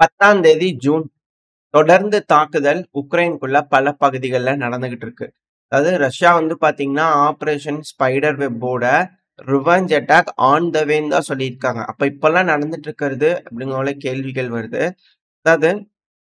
10ஆம் தேதி ஜூன் தொடர்ந்து தாக்குதல் உக்ரைனுக்குள்ள பல பகுதிகள்ல நடந்துகிட்டு இருக்கு. அதாவது ரஷ்யா வந்து பாத்தீங்கன்னா, ஆப்பரேஷன் ஸ்பைடர் வெப்போட ரிவெஞ்ச் அட்டாக் ஆன் த வேன்னு தான் சொல்லியிருக்காங்க. அப்ப இப்பல்லாம் நடந்துட்டு இருக்கிறது அப்படிங்கிற கேள்விகள் வருது. அதாவது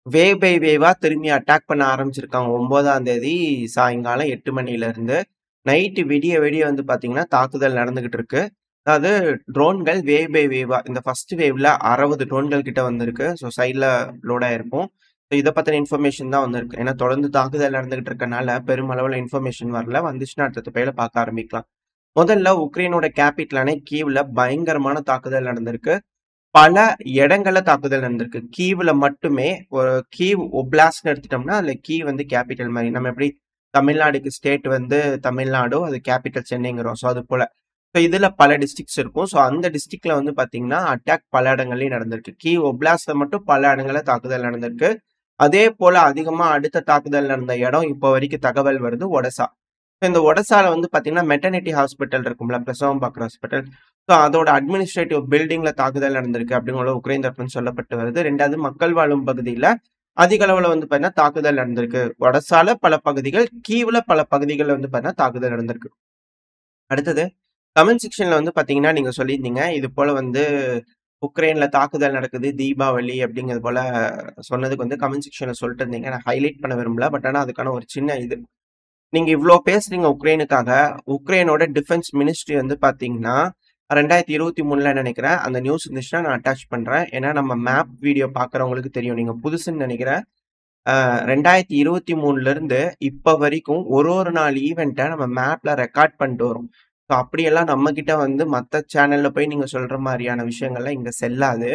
வேவ் பை வேவா திரும்பி அட்டாக் பண்ண ஆரம்பிச்சிருக்காங்க. 9ஆம் தேதி சாயங்காலம் 8 மணில இருந்து நைட்டு விடிய விடிய வந்து பாத்தீங்கன்னா, தாக்குதல் நடந்துகிட்டு இருக்கு. அதாவது ட்ரோன்கள் வேவ் பை வேவா இந்த ஃபர்ஸ்ட் வேவ்ல 60 ட்ரோன்கள் கிட்ட வந்திருக்கு. ஸோ சைட்ல லோட் ஆயிருக்கும். ஸோ இத பத்தின இன்ஃபர்மேஷன் தான் வந்திருக்கு. ஏன்னா தொடர்ந்து தாக்குதல் நடந்துகிட்டு இருக்கனால பெருமளவுல இன்ஃபர்மேஷன் வரல. வந்துச்சுன்னா அடுத்த பேல பார்க்க ஆரம்பிக்கலாம். முதல்ல உக்ரைனோட கேபிட்டலான கீவ்ல பயங்கரமான தாக்குதல் நடந்திருக்கு. பல இடங்கள்ல தாக்குதல் நடந்திருக்கு. கீவ்ல மட்டுமே ஒரு கீவ் ஒப்லாஸ்ட்ன்னு எடுத்துட்டோம்னா, அதுல கீவ் வந்து கேபிட்டல் மாரி. நம்ம எப்படி தமிழ்நாடுக்கு ஸ்டேட் வந்து தமிழ்நாடோ, அது கேபிட்டல் சென்னைங்கிறோம். ஸோ அது போல. ஸோ இதுல பல டிஸ்ட்ரிக்ட்ஸ் இருக்கும். ஸோ அந்த டிஸ்ட்ரிக்ட்ல வந்து பாத்தீங்கன்னா, அட்டாக் பல இடங்கள்லயும் நடந்திருக்கு. கீவ் ஒப்லாஸ்ட்ல மட்டும் பல இடங்கள்ல தாக்குதல் நடந்திருக்கு. அதே போல அதிகமா அடுத்த தாக்குதல் நடந்த இடம் இப்போ வரைக்கும் தகவல் வருது ஒடசா. இந்த ஒடசால வந்து பாத்தீங்கன்னா, மெட்டர்னிட்டி ஹாஸ்பிட்டல் இருக்கும்ல, பிரசவம் பார்க்குற ஹாஸ்பிட்டல். ஸோ அதோட அட்மினிஸ்ட்ரேட்டிவ் பில்டிங்ல தாக்குதல் நடந்திருக்கு அப்படிங்கிற உக்ரைன் தரப்புன்னு சொல்லப்பட்டு வருது. 2வது மக்கள் வாழும் பகுதியில அதிக அளவுல வந்து பாத்தீங்கன்னா தாக்குதல் நடந்திருக்கு. ஒடசால பல பகுதிகள், கீவ்ல பல பகுதிகள்ல வந்து பாத்தீங்கன்னா தாக்குதல் நடந்திருக்கு. அடுத்தது கமெண்ட் செக்ஷன்ல வந்து பாத்தீங்கன்னா, நீங்க சொல்லியிருந்தீங்க. இது போல வந்து உக்ரைன்ல தாக்குதல் நடக்குது, தீபாவளி அப்படிங்கிறது போல சொன்னதுக்கு வந்து கமெண்ட் செக்ஷன்ல சொல்லிட்டு இருந்தீங்க. நான் ஹைலைட் பண்ண விரும்பல. பட் ஆனா அதுக்கான ஒரு சின்ன இது. நீங்க இவ்ளோ பேசுறீங்க உக்ரைனுக்காக. உக்ரைனோட டிஃபென்ஸ் மினிஸ்ட்ரி வந்து பாத்தீங்கன்னா, 2023ல நெனைக்கிறேன். அந்த நியூஸ் இருந்துச்சுன்னா நான் அட்டாச் பண்றேன். ஏன்னா நம்ம மேப் வீடியோ பார்க்குறவங்களுக்கு தெரியும். நீங்க புதுசுன்னு நெனைக்கிறேன். 2023ல இருந்து இப்ப வரைக்கும் ஒரு நாள் ஈவென்ட்ட நம்ம மேப்ல ரெக்கார்ட் பண்ணிட்டு வரோம். ஸோ அப்படியெல்லாம் நம்மகிட்ட வந்து மத்த சேனல்ல போய் நீங்க சொல்ற மாரியான விஷயங்கள்லாம் இங்க செல்லாது.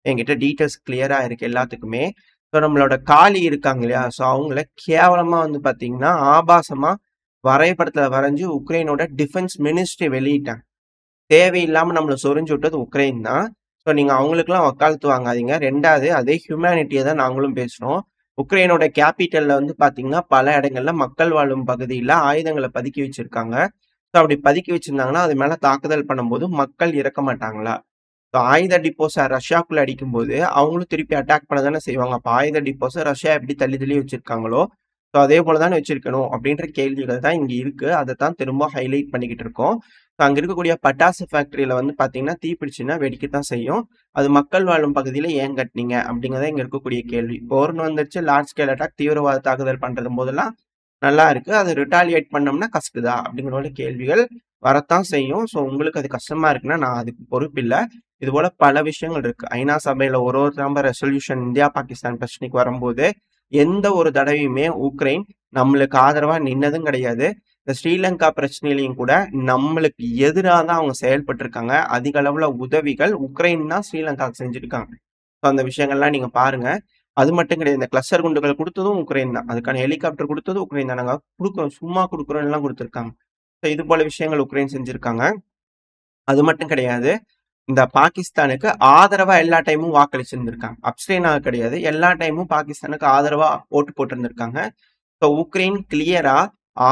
என்கிட்ட டீட்டெயில்ஸ் கிளியரா இருக்கு எல்லாத்துக்குமே. ஸோ நம்மளோட காளி இருக்காங்க இல்லையா? ஸோ அவங்கள கேவலமா வந்து பாத்தீங்கன்னா, ஆபாசமா வரைபடத்துல வரைஞ்சு உக்ரைனோட டிஃபென்ஸ் மினிஸ்ட்ரி வெளியிட்டாங்க. தேவையில்லாம நம்மள சொரிஞ்சு விட்டது உக்ரைன் தான். ஸோ நீங்க அவங்களுக்கெல்லாம் வக்காலத்து வாங்காதீங்க. 2வது அதே ஹியூமனிட்டிய தான் நாங்களும் பேசுறோம். உக்ரைனோட கேபிட்டல்ல வந்து பாத்தீங்கன்னா, பல இடங்கள்ல மக்கள் வாழும் பகுதியில ஆயுதங்கள பதுக்கி வச்சிருக்காங்க. ஸோ அப்படி பதுக்கி வச்சிருந்தாங்கன்னா, அது மேல தாக்குதல் பண்ணும்போது மக்கள் இறக்க மாட்டாங்களா? ஸோ ஆயுத டிப்போஸ ரஷ்யாக்குள்ள அடிக்கும்போது, அவங்களும் திருப்பி அட்டாக் பண்ண தானே செய்வாங்க. அப்ப ஆயுத டிப்போஸ ரஷ்யா எப்படி தள்ளி தள்ளி வச்சிருக்காங்களோ, ஸோ அதே போல தானே வச்சிருக்கணும் அப்படின்ற கேள்விகள் தான் இங்க இருக்கு. அதத்தான் திரும்ப ஹைலைட் பண்ணிக்கிட்டு இருக்கோம். ஸோ அங்க இருக்கக்கூடிய பட்டாசு ஃபேக்டரியில வந்து பாத்தீங்கன்னா, தீ பிடிச்சுன்னா வெடிக்கத்தான் செய்யும். அது மக்கள் வாழும் பகுதியில ஏன் கட்டுனீங்க? அப்படிங்கிறத இங்க இருக்கக்கூடிய கேள்வி. போர்ன்னு வந்துருச்சு, லார்ஜ் ஸ்கேல் அட்டாக் தீவிரவாத தாக்குதல் பண்றது போதெல்லாம் நல்லா இருக்கு. அது ரிட்டாலியேட் பண்ணோம்னா கசக்குதா? அப்படிங்கிற கேள்விகள் வரத்தான் செய்யும். ஸோ உங்களுக்கு அது கஷ்டமா இருக்குன்னா, நான் அதுக்கு பொறுப்பில்ல. இது போல பல விஷயங்கள் இருக்கு. ஐநா சபையில ஒரு தடவ ரெசல்யூஷன் இந்தியா, பாகிஸ்தான் பிரச்சனைக்கு வரும்போது, எந்த ஒரு தடவையுமே உக்ரைன் நம்மளுக்கு ஆதரவா நின்னதும் கிடையாது. இந்த ஸ்ரீலங்கா பிரச்சனையிலயும் கூட நம்மளுக்கு எதிரா தான் அவங்க செயல்பட்டுருக்காங்க. அதிக அளவுல உதவிகள் உக்ரைன் தான் ஸ்ரீலங்காவுக்கு செஞ்சிருக்காங்க. ஸோ அந்த விஷயங்கள்லாம் நீங்க பாருங்க. அது மட்டும் கிடையாது. இந்த கிளஸ்டர் குண்டுகள் குடுத்ததும் உக்ரைன் தான். அதுக்கான ஹெலிகாப்டர் குடுத்ததும் உக்ரைன் தான். நாங்க குடுக்குறோம், சும்மா குடுக்குறோம்லாம் குடுத்துருக்காங்க. ஸோ இது போல விஷயங்கள் உக்ரைன் செஞ்சிருக்காங்க. அது மட்டும் கிடையாது. இந்த பாகிஸ்தானுக்கு ஆதரவா எல்லா டைமும் வாக்களிச்சிருந்திருக்காங்க. அப்ஸ்டெயினாக கிடையாது. எல்லா டைமும் பாகிஸ்தானுக்கு ஆதரவா ஓட்டு போட்டிருந்திருக்காங்க. ஸோ உக்ரைன் கிளியரா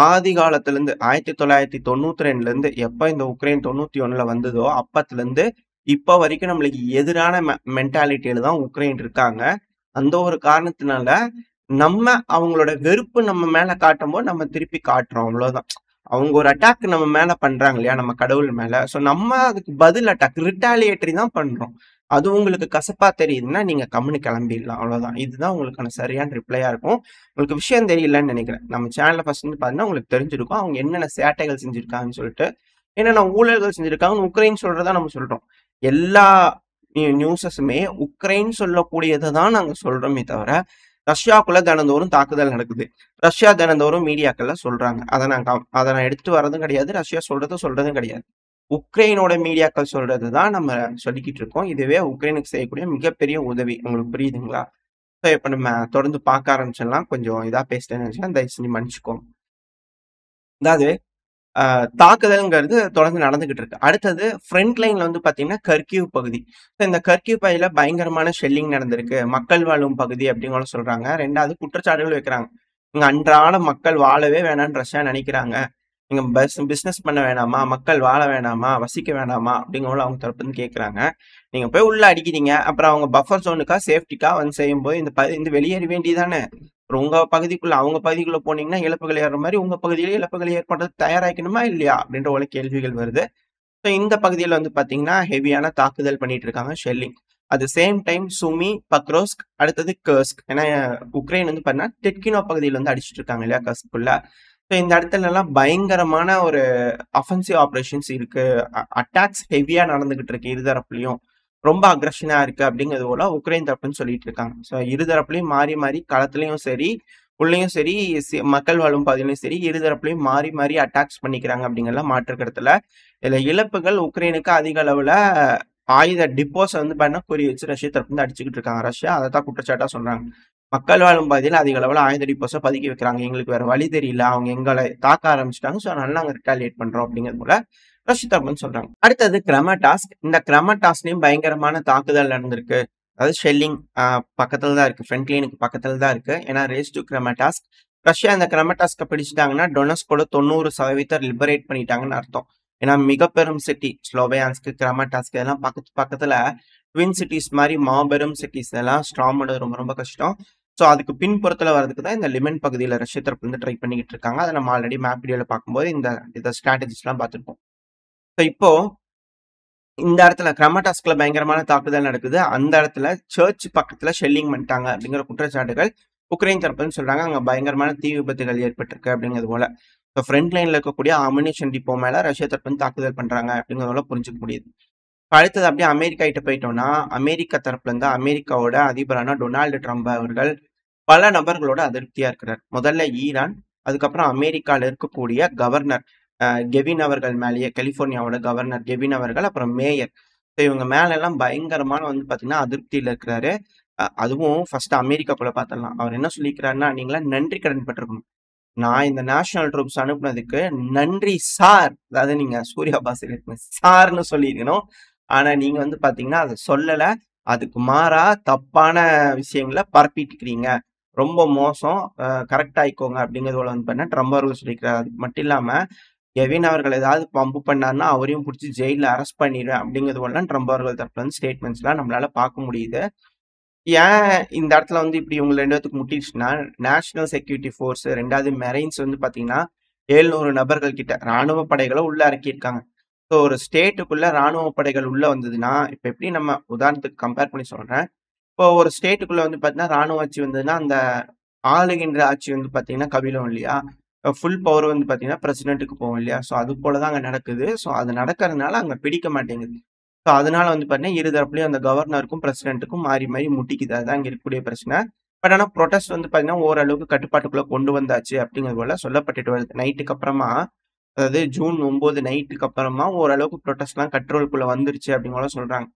ஆதி காலத்திலிருந்து 1992ல இருந்து எப்ப இந்த உக்ரைன் 91ல வந்ததோ அப்பத்திலிருந்து இப்ப வரைக்கும் நம்மளுக்கு எதிரான மென்டாலிட்டியில தான் உக்ரைன் இருக்காங்க. அந்த ஒரு காரணத்தினால நம்ம அவங்களோட வெறுப்பு நம்ம மேல காட்டும்போது நம்ம திருப்பி காட்டுறோம். அவ்வளவுதான். அவங்க ஒரு அட்டாக் நம்ம மேல பண்றாங்க இல்லையா? நம்ம கடவுள் மேல. ஸோ நம்ம அதுக்கு பதில் அட்டாக் ரிட்டாலியேட்டரி தான் பண்றோம். அது உங்களுக்கு கசப்பா தெரியுதுன்னா, நீங்க கம்முனு கிளம்பிடலாம். அவ்வளவுதான். இதுதான் உங்களுக்கான சரியான ரிப்ளையா இருக்கும். உங்களுக்கு விஷயம் தெரியலன்னு நினைக்கிறேன். நம்ம சேனல்ல ஃபர்ஸ்ட் வந்து பாத்தீங்கன்னா, உங்களுக்கு தெரிஞ்சிருக்கும். அவங்க என்னென்ன சேட்டைகள் செஞ்சிருக்காங்கன்னு சொல்லிட்டு. என்னென்ன ஊழல்கள் செஞ்சிருக்காங்கன்னு உக்ரைன் சொல்றதா நம்ம சொல்றோம். எல்லா நியூஸஸுமே உக்ரைன் சொல்லக்கூடியதை தான் நாங்க சொல்றோமே தவிர, ரஷ்யாக்குள்ள தினந்தோறும் தாக்குதல் நடக்குது. ரஷ்யா தினந்தோறும் மீடியாக்கள்ல சொல்றாங்க. அதை நான் எடுத்துட்டு வர்றதும் கிடையாது. ரஷ்யா சொல்றதும் கிடையாது. உக்ரைனோட மீடியாக்கள் சொல்றது தான் நம்ம சொல்லிக்கிட்டு இருக்கோம். இதுவே உக்ரைனுக்கு செய்யக்கூடிய மிகப்பெரிய உதவி. உங்களுக்கு புரியுதுங்களா? ஸோ இப்ப நம்ம தொடர்ந்து பார்க்க ஆரம்பிச்சிடலாம். கொஞ்சம் இதா பேசிட்டேன்னு நினைச்சேன். தயவு செஞ்சு மன்னிச்சுக்கோங்க. அதாவது தாக்குதல்ங்கிறது தொடர்ந்து நடந்துகிட்டு இருக்கு. அடுத்தது ஃப்ரண்ட் லைன்ல வந்து பாத்தீங்கன்னா, கர்கிவ் பகுதி. இந்த கர்கிவ் பகுதியில பயங்கரமான ஷெல்லிங் நடந்திருக்கு. மக்கள் வாழும் பகுதி அப்படின்னு சொல்றாங்க. 2வது குற்றச்சாட்டுகள் வைக்கிறாங்க. இங்க அன்றாட மக்கள் வாழவே வேணாம்னு ரஷ்யா நினைக்கிறாங்க. நீங்க பிசினஸ் பண்ண வேணாமா? மக்கள் வாழ வேணாமா? வசிக்க வேணாமா? அப்படிங்கிறவங்கள அவங்க தரப்புலருந்து கேட்குறாங்க. நீங்க போய் உள்ள அடிக்கிறீங்க. அப்புறம் அவங்க பஃபர் ஜோனுக்கா, சேஃப்டிக்கா வந்து செய்யும்போது இந்த இந்த வெளியேற வேண்டியதானே! அப்புறம் உங்க பகுதிக்குள்ள அவங்க பகுதிக்குள்ள போனீங்கன்னா, இழப்புகள் ஏறுற மாரி உங்க பகுதியிலே இழப்புகள் ஏற்படுறதுக்கு தயாராகிக்கணுமா இல்லையா? அப்படின்ற போல கேள்விகள் வருது. ஸோ இந்த பகுதியில வந்து பார்த்தீங்கன்னா, ஹெவியான தாக்குதல் பண்ணிட்டு இருக்காங்க shelling. At the same time Sumy, பக்ரோஸ்க், அடுத்தது கர்ஸ்க். ஏன்னா உக்ரைன் வந்து பார்த்தீங்கன்னா, டெட்கினோ பகுதியில வந்து அடிச்சிட்டு இருக்காங்க இல்லையா கர்ஸ்க்குள்ள. ஸோ இந்த இடத்துலலாம் பயங்கரமான ஒரு அஃபென்சிவ் ஆப்பரேஷன்ஸ் இருக்கு. அட்டாக்ஸ் ஹெவியா நடந்துகிட்டு இருக்கு இருதரப்புலயும். ரொம்ப அக்ரஷனா இருக்கு அப்படிங்கிறது போல உக்ரைன் தரப்புன்னு சொல்லிட்டு இருக்காங்க. ஸோ இருதரப்புலயும் மாறி மாறி களத்துலயும் சரி, உள்ளயும் சரி, மக்கள் வாழும் பகுதியிலயும் சரி, இருதரப்புலயும் மாறி மாறி அட்டாக்ஸ் பண்ணிக்கிறாங்க அப்படிங்கிறதுல மாற்று கருத்து இல்ல. இதுல இழப்புகள் உக்ரைனுக்கு அதிக அளவுல ஆயுத டிப்போஸ வந்து பார்த்தீங்கன்னா குறி வச்சு ரஷ்யா தரப்பு வந்து அடிச்சுக்கிட்டு இருக்காங்க. ரஷ்யா அதத்தான் குற்றச்சாட்டா சொல்றாங்க. மக்கள் வாழும் பகுதியில அதிக அளவுல ஆயுத டிப்போஸ பதுக்கி வைக்கிறாங்க. எங்களுக்கு வேற வழி தெரியல. அவங்க எங்கள தாக்க ஆரம்பிச்சுட்டாங்க. ஸோ அதனால நாங்க ரிட்டாலியேட் பண்றோம் அப்படிங்கிறது போல ரஷ்ய தரப்பு வந்து சொல்றாங்க. அடுத்தது கிரமடாஸ்க். இந்த கிரமடாஸ்க்லயும் பயங்கரமான தாக்குதல் நடந்திருக்கு. அதாவது ஷெல்லிங் பக்கத்துல தான் இருக்கு. ஃப்ரண்ட் லைனுக்கு பக்கத்துல தான் இருக்கு. ஏன்னா ரேஸ் டு கிரமடாஸ்க். ரஷ்யா இந்த கிரமடாஸ்க பிடிச்சிட்டாங்கன்னா, டொனஸ்கோட 90% லிபரேட் பண்ணிட்டாங்கன்னு அர்த்தம். ஏன்னா மிக பெரும் சிட்டி ஸ்லோவியான்ஸ்க், கிராமடாஸ்க் இதெல்லாம் பக்கத்துல ட்வின் சிட்டிஸ் மாதிரி மாபெரும் சிட்டிஸ் எல்லாம் ஸ்ட்ராங் பண்ணது ரொம்ப ரொம்ப கஷ்டம். ஸோ அதுக்கு பின்புறத்துல வர்றதுக்கு தான் இந்த லிமன் பகுதியில் ரஷ்ய தரப்பு வந்து ட்ரை பண்ணிக்கிட்டு இருக்காங்க. அதை நம்ம ஆல்ரெடி மேப் வீடியோல பார்க்கும்போது இந்த ஸ்ட்ராட்டஜிஸ் எல்லாம் பார்த்துருப்போம். ஸோ இப்போ இந்த இடத்துல கிரமடாஸ்க்ல பயங்கரமான தாக்குதல் நடக்குது. அந்த இடத்துல சர்ச் பக்கத்துல ஷெல்லிங் பண்ணிட்டாங்க அப்படிங்கிற குற்றச்சாட்டுகள் உக்ரைன் தரப்புன்னு சொல்றாங்க. அங்க பயங்கரமான தீ விபத்துகள் ஏற்பட்டிருக்கு அப்படிங்கிறது போல. இப்போ ஃப்ரண்ட் லைன்ல இருக்கக்கூடிய அம்யூனிஷன் டிப்போ மேல ரஷ்ய தரப்பு வந்து தாக்குதல் பண்றாங்க அப்படிங்கிறது போல புரிஞ்சுக்க முடியுது. அடுத்தது அப்படியே அமெரிக்கா கிட்ட போயிட்டோம்னா, அமெரிக்கா தரப்புல இருந்து அமெரிக்காவோட அதிபரான டொனால்டு ட்ரம்ப் அவர்கள் பல நபர்களோட அதிருப்தியா இருக்கிறார். முதல்ல ஈரான், அதுக்கப்புறம் அமெரிக்கால இருக்கக்கூடிய கவர்னர் கெவின் அவர்கள் மேலேயே கலிபோர்னியாவோட கவர்னர் கெவின் அவர்கள், அப்புறம் மேயர். ஸோ இவங்க மேல எல்லாம் பயங்கரமான வந்து பார்த்தீங்கன்னா, அதிருப்தியில இருக்கிறாரு. அதுவும் ஃபர்ஸ்ட் அமெரிக்காக்குள்ள பார்த்துடலாம். அவர் என்ன சொல்லியிருக்கிறாருன்னா, நீங்களாம் நன்றி கடன் பட்டிருக்கணும். நான் இந்த நேஷனல் ட்ரூப்ஸ் அனுப்புனதுக்கு நன்றி சார். அதாவது நீங்க சூர்யா பாஸ் சார்ன்னு சொல்லியிருக்கணும். ஆனா நீங்க வந்து பார்த்தீங்கன்னா, அத சொல்லல. அதுக்கு மாறா தப்பான விஷயங்கள பரப்பிட்டு இருக்கிறீங்க. ரொம்ப மோசம். கரெக்ட் ஆயிக்கோங்க அப்படிங்கிறது போல வந்து பார்த்தீங்கன்னா, ட்ரம்ப் அவர்கள் சொல்லியிருக்கிறார். அது மட்டும் இல்லாம, கெவின் அவர்கள் ஏதாவது பம்பு பண்ணாருன்னா, அவரையும் புடிச்சு ஜெயில்ல அரெஸ்ட் பண்ணிருவேன் அப்படிங்கிறது போலலாம் ட்ரம்ப் அவர்கள் தரப்புல இருந்து ஸ்டேட்மெண்ட்ஸ்லாம் நம்மளால பார்க்க முடியுது. ஏன் இந்த இடத்துல வந்து இப்படி இவங்க 2 பேத்துக்கு முட்டிடுச்சுன்னா, நேஷனல் செக்யூரிட்டி ஃபோர்ஸ் 2வது மெரைன்ஸ் வந்து பார்த்தீங்கன்னா, 700 நபர்கள் கிட்ட ராணுவ படைகள உள்ள இறக்கியிருக்காங்க. ஸோ ஒரு ஸ்டேட்டுக்குள்ள ராணுவ படைகள் உள்ள வந்ததுன்னா, இப்ப எப்படி நம்ம உதாரணத்துக்கு கம்பேர் பண்ணி சொல்றேன். இப்போ ஒரு ஸ்டேட்டுக்குள்ள வந்து பார்த்தீங்கன்னா, ராணுவ ஆட்சி வந்ததுன்னா, அந்த ஆளுகின்ற ஆட்சி வந்து பார்த்தீங்கன்னா கவிழும் இல்லையா? ஃபுல் பவர் வந்து பார்த்தீங்கன்னா, பிரசிடென்ட்க்கு போகும் இல்லையா? ஸோ அது போல தான் அங்க நடக்குது. ஸோ அது நடக்கிறதுனால அங்க பிடிக்க மாட்டேங்குது. ஸோ அதனால வந்து பார்த்தீங்கன்னா, இரு தரப்புலயும் அந்த கவர்னருக்கும், பிரசிடென்ட்டுக்கும் மாறி மாறி முட்டிக்குது. அதுதான் இங்க இருக்கக்கூடிய பிரச்சனை. பட் ஆனா புரொடெஸ்ட் வந்து பார்த்தீங்கன்னா, ஓரளவுக்கு கட்டுப்பாட்டுக்குள்ள கொண்டு வந்தாச்சு அப்படிங்கிறது போல சொல்லப்பட்டுட்டு வருது. நைட்டுக்கு அப்புறமா அதாவது ஜூன் 9 நைட்டுக்கு அப்புறமா ஓரளவுக்கு புரொடெஸ்ட்லாம் கண்ட்ரோலுக்குள்ள வந்துருச்சு அப்படின்னு போல சொல்றாங்க.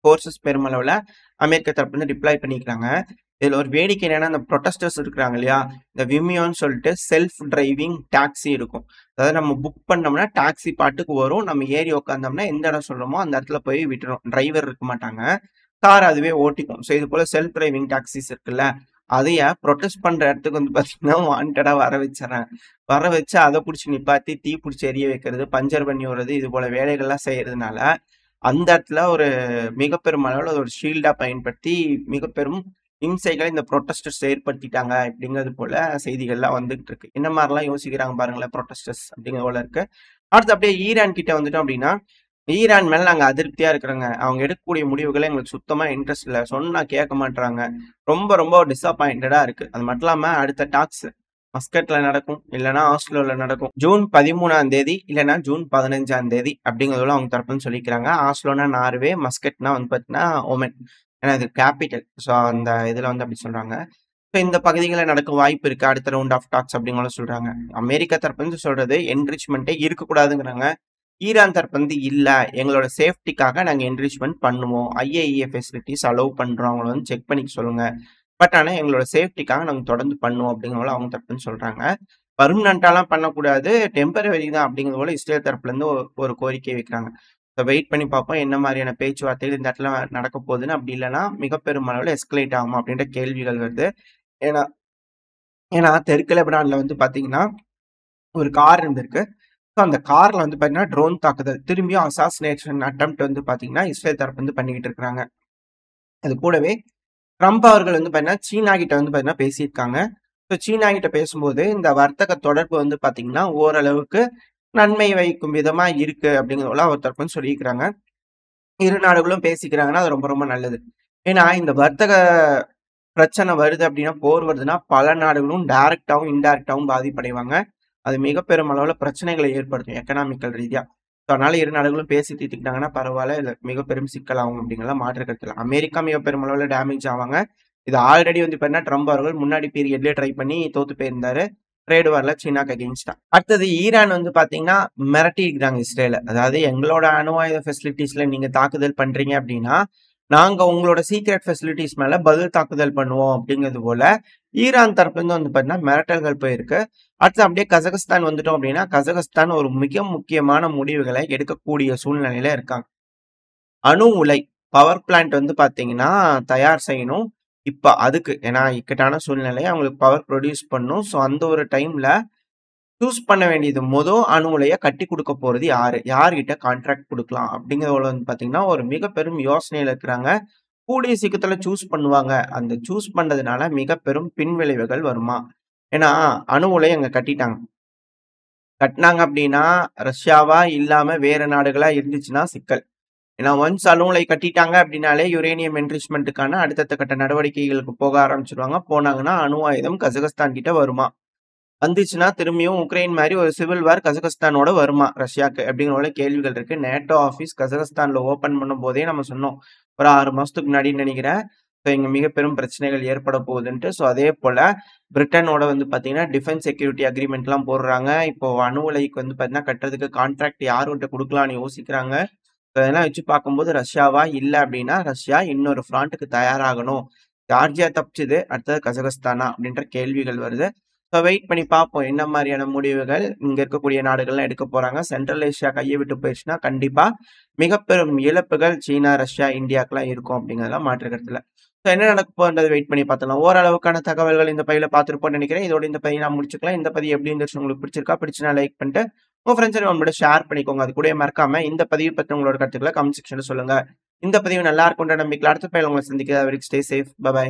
ஃபோர்ஸஸ் பெருமளவுல அமெரிக்கா தரப்புலருந்து டிப்ளாய் பண்ணிக்கிறாங்க. இதுல ஒரு வேடிக்கை என்னன்னா, அந்த புரொட்டஸ்டர்ஸ் இருக்கிறாங்க இல்லையா? இந்த விமியோன்னு சொல்லிட்டு செல்ஃப் டிரைவிங் டாக்ஸி இருக்கும். அதாவது நம்ம புக் பண்ணோம்னா டாக்ஸி பாட்டுக்கு வரும். நம்ம ஏறி உட்காந்தோம்னா எந்த இடம் சொல்றோமோ அந்த இடத்துல போய் விட்டுரும். டிரைவர் இருக்க மாட்டாங்க. கார் அதுவே ஓட்டிக்கும். ஸோ இது போல செல்ஃப் டிரைவிங் டாக்ஸிஸ் இருக்குல்ல, அதைய புரொட்டஸ்ட் பண்ற இடத்துக்கு வந்து பார்த்தீங்கன்னா, வாண்டடா வர வச்சுர்றாங்க. வர வச்சு அத புடிச்சு நிப்பாட்டி, தீ புடிச்சு எரிய வைக்கிறது, பஞ்சர் பண்ணி விடுறது, இது போல வேலைகள்லாம் செய்யறதுனால, அந்த இடத்துல ஒரு மிக பெரும் அளவுல ஒரு ஷீல்டா பயன்படுத்தி மிக பெரும் இம்சைகளை இந்த புரொட்டஸ்டர்ஸ் ஏற்படுத்திட்டாங்க அப்படிங்கிறது போல செய்திகள்லாம் வந்துகிட்டு இருக்கு. என்ன மாதிரிலாம் யோசிக்கிறாங்க பாருங்களேன் புரொட்டஸ்டர்ஸ் அப்படிங்கிறது போல இருக்கு. அடுத்து அப்படியே ஈரான் கிட்ட வந்துட்டோம் அப்படின்னா, ஈரான் மேல நாங்க அதிருப்தியா இருக்கிறோங்க. அவங்க எடுக்கக்கூடிய முடிவுகள எங்களுக்கு சுத்தமா இன்ட்ரெஸ்ட் இல்ல. சொன்னா கேட்க மாட்றாங்க. ரொம்ப ரொம்ப டிசப்பாயிண்டடா இருக்கு. அது மட்டும் இல்லாம அடுத்த டாக்ஸ் மஸ்கட்ல நடக்கும். இல்லன்னா ஆஸ்லோல நடக்கும். ஜூன் 13ஆம் தேதி இல்லன்னா ஜூன் 15ஆம் தேதி அப்படிங்கிறதுல அவங்க தரப்புன்னு சொல்லிக்கிறாங்க. ஆஸ்லோனா நார்வே, மஸ்கட்னா வந்து பார்த்தீங்கன்னா ஓமன். ஏன்னா இது கேபிட்டல். ஸோ அந்த இதுல வந்து அப்படி சொல்றாங்க. ஸோ இந்த பகுதிகள்ல நடக்க வாய்ப்பு இருக்கு. அடுத்த ரவுண்ட் ஆஃப் டாக்ஸ் அப்படிங்களும் சொல்றாங்க. அமெரிக்கா தரப்புலருந்து சொல்றது என்ரிச்மென்ட்டே இருக்கக்கூடாதுங்கிறாங்க. ஈரான் தரப்பு வந்து இல்ல. எங்களோட சேஃப்டிக்காக நாங்க என்ரிச்மென்ட் பண்ணுவோம். ஐஏஇஏ ஃபெசிலிட்டீஸ் அலோவ் பண்றோம். அவங்கள வந்து செக் பண்ணிக்க சொல்லுங்க. பட் ஆனா எங்களோட சேஃப்டிக்காக நாங்க தொடர்ந்து பண்ணுவோம் அப்படிங்கிற போல அவங்க தரப்புன்னு சொல்றாங்க. பெர்மனன்ட்டாலாம் பண்ணக்கூடாது. டெம்பரவரி தான் அப்படிங்கிறது போல இஸ்ரேல் தரப்புல இருந்து ஒரு கோரிக்கை வைக்கிறாங்க. ஸோ வெயிட் பண்ணி பார்ப்போம். என்ன மாதிரியான பேச்சுவார்த்தைகள் இந்த இடத்துல நடக்க போகுதுன்னு. அப்படி இல்லன்னா மிக பெரும் அளவுல எஸ்கலேட் ஆகுமா அப்படின்ற கேள்விகள் வருது. ஏன்னா ஏன்னா தெற்கு லெபனான்ல வந்து பார்த்தீங்கன்னா ஒரு கார் இருந்திருக்கு. ஸோ அந்த கார்ல வந்து பார்த்தீங்கன்னா ட்ரோன் தாக்குதல் திரும்பியும் அசாசினேஷன் அட்டெம்ப்ட் வந்து பார்த்தீங்கன்னா இஸ்ரேல் தரப்பு வந்து பண்ணிக்கிட்டு இருக்காங்க. அது கூடவே ட்ரம்ப் அவர்கள் வந்து பார்த்தீங்கன்னா சீனா கிட்ட வந்து பார்த்தீங்கன்னா பேசியிருக்காங்க. ஸோ சீனா கிட்ட பேசும்போது இந்த வர்த்தக தொடர்பு வந்து பார்த்தீங்கன்னா ஓரளவுக்கு நன்மை வைக்கும் விதமா இருக்கு அப்படிங்கிறத அவர் தரப்பு வந்து சொல்லியிருக்கிறாங்க. இரு நாடுகளும் பேசிக்கிறாங்கன்னா அது ரொம்ப ரொம்ப நல்லது. ஏன்னா இந்த வர்த்தக பிரச்சனை வருது அப்படின்னா, போர் வருதுன்னா பல நாடுகளும் டைரக்ட்டாவும், இன்டைரக்ட்டாவும் பாதிப்படைவாங்க. அது மிக பெரும் அளவுல பிரச்சனைகளை ஏற்படுத்தும் எக்கனாமிக்கல் ரீதியா. ஸோ அதனால இரு நாடுகளும் பேசி தீர்த்துக்கிட்டாங்கன்னா பரவால்ல. இது மிக பெரும் சிக்கலாகும் அப்படிங்கிறதுல மாற்று கருத்து இல்ல. அமெரிக்கா மிக பெரும் அளவுல டேமேஜ் ஆவாங்க. இது ஆல்ரெடி வந்து பார்த்தீங்கன்னா, ட்ரம்ப் அவர்கள் முன்னாடி பீரியட்லயே ட்ரை பண்ணி தோத்து போயிருந்தாரு. ட்ரேட் வார்ல சீனாக்கு அகைன்ஸ்டா. அடுத்தது ஈரான் வந்து பார்த்தீங்கன்னா, மிரட்டியிருக்காங்க இஸ்ரேல. அதாவது எங்களோட அணு ஆயுத ஃபெசிலிட்டீஸ்ல நீங்க தாக்குதல் பண்றீங்க அப்படின்னா, நாங்க உங்களோட சீக்ரெட் ஃபெசிலிட்டீஸ் மேல பதில் தாக்குதல் பண்ணுவோம் அப்படிங்கிறது போல ஈரான் தரப்புலேருந்து வந்து பார்த்தீங்கன்னா மிரட்டல்கள் போயிருக்கு. அடுத்து அப்படியே கசகஸ்தான் வந்துட்டோம் அப்படின்னா, கசகஸ்தான் ஒரு மிக முக்கியமான முடிவுகளை எடுக்கக்கூடிய சூழ்நிலையில இருக்காங்க. அணு உலை பவர் பிளான்ட் வந்து பார்த்தீங்கன்னா, தயார் செய்யணும். இப்ப அதுக்கு ஏன்னா இக்கட்டான சூழ்நிலை அவங்களுக்கு பவர் ப்ரொடியூஸ் பண்ணும். ஸோ அந்த ஒரு டைம்ல சூஸ் பண்ண வேண்டியது அணு உலைய கட்டிக் குடுக்க போறது யாரு? யார்கிட்ட கான்ட்ராக்ட் குடுக்கலாம்? அப்படிங்கிறதுல வந்து பார்த்தீங்கன்னா, ஒரு மிக பெரும் யோசனையில இருக்கிறாங்க. கூடிய சீக்கிரத்துல சூஸ் பண்ணுவாங்க. அந்த சூஸ் பண்றதுனால மிக பெரும் பின்விளைவுகள் வருமா? ஏன்னா, அணு உலை அங்க கட்டிட்டாங்க. கட்டுனாங்க அப்படின்னா, ரஷ்யாவா இல்லாம வேற நாடுகளா இருந்துச்சுன்னா சிக்கல். ஏன்னா ஒன்ஸ் அணு உலை கட்டிட்டாங்க அப்படின்னாலே யுரேனியம் என்ரிச்மென்ட்க்கான அடுத்தடுத்த கட்ட நடவடிக்கைகளுக்கு போக ஆரம்பிச்சுருவாங்க. போனாங்கன்னா அணு ஆயுதம் கசகஸ்தான் கிட்ட வருமா? வந்துச்சுன்னா திரும்பியும் உக்ரைன் மாரி ஒரு சிவில் வார் கசகஸ்தானோட வருமா ரஷ்யாக்கு? அப்படிங்கிற கேள்விகள் இருக்கு. நேட்டோ ஆஃபீஸ் கசகஸ்தான்ல ஓப்பன் பண்ணும்போதே நம்ம சொன்னோம். ஒரு 6 மாசத்துக்கு முன்னாடின்னு நெனைக்கிறேன். ஸோ இங்க மிக பெரும் பிரச்சனைகள் ஏற்பட போகுதுன்ட்டு. ஸோ அதே போல பிரிட்டனோட வந்து பார்த்தீங்கன்னா, டிஃபென்ஸ் செக்யூரிட்டி அக்ரீமெண்ட்லாம் போடுறாங்க. இப்போ அணு உலைக்கு வந்து பார்த்தீங்கன்னா, கட்டுறதுக்கு கான்ட்ராக்ட் யார்கிட்ட குடுக்கலாம்னு யோசிக்கிறாங்க. ஸோ இதெல்லாம் வச்சு பார்க்கும்போது ரஷ்யாவா? இல்ல அப்படின்னா, ரஷ்யா இன்னொரு ஃப்ரான்ட்க்கு தயாராகணும். ஜார்ஜியா தப்பிச்சுது. அடுத்தது கசகஸ்தானா? அப்படின்ற கேள்விகள் வருது. ஸோ வெயிட் பண்ணி பார்ப்போம். என்ன மாரியான முடிவுகள் இங்க இருக்கக்கூடிய நாடுகள்லாம் எடுக்க போறாங்க. சென்ட்ரல் ஏசியா கைய விட்டு போயிருச்சுன்னா, கண்டிப்பா மிக பெரும் இழப்புகள் சீனா, ரஷ்யா, இந்தியாக்குலாம் இருக்கும் அப்படிங்கிறதுல மாற்று கருத்து இல்ல. ஸோ என்ன நடக்க போகுதுன்றத வெயிட் பண்ணி பார்த்துடலாம். ஓரளவுக்கான தகவல்கள் இந்த பதிவுல பார்த்திருப்போம்னு நினைக்கிறேன். இதோட இந்த பதிவை நான் முடிச்சுக்கலாம். இந்த பதிவு எப்படி இருந்துச்சு உங்களுக்கு பிடிச்சிருக்கா? பிடிச்சுனா லைக் பண்ணிட்டு, உங்க ஃப்ரெண்ட்ஸ் அண்ட் ஃபேமிலியோட ஷேர் பண்ணிக்கோங்க. அது கூடவே மறக்காம இந்த பதிவு பத்தி உங்களோட கருத்துக்கள கமெண்ட் செக்ஷன்ல சொல்லுங்க. இந்த பதிவு நல்லா இருக்கும்ன்ற நம்பிக்கையில அடுத்த பதிவுல உங்கள சந்திக்கிறேன். அது வரைக்கும் ஸ்டே சேஃப். பை.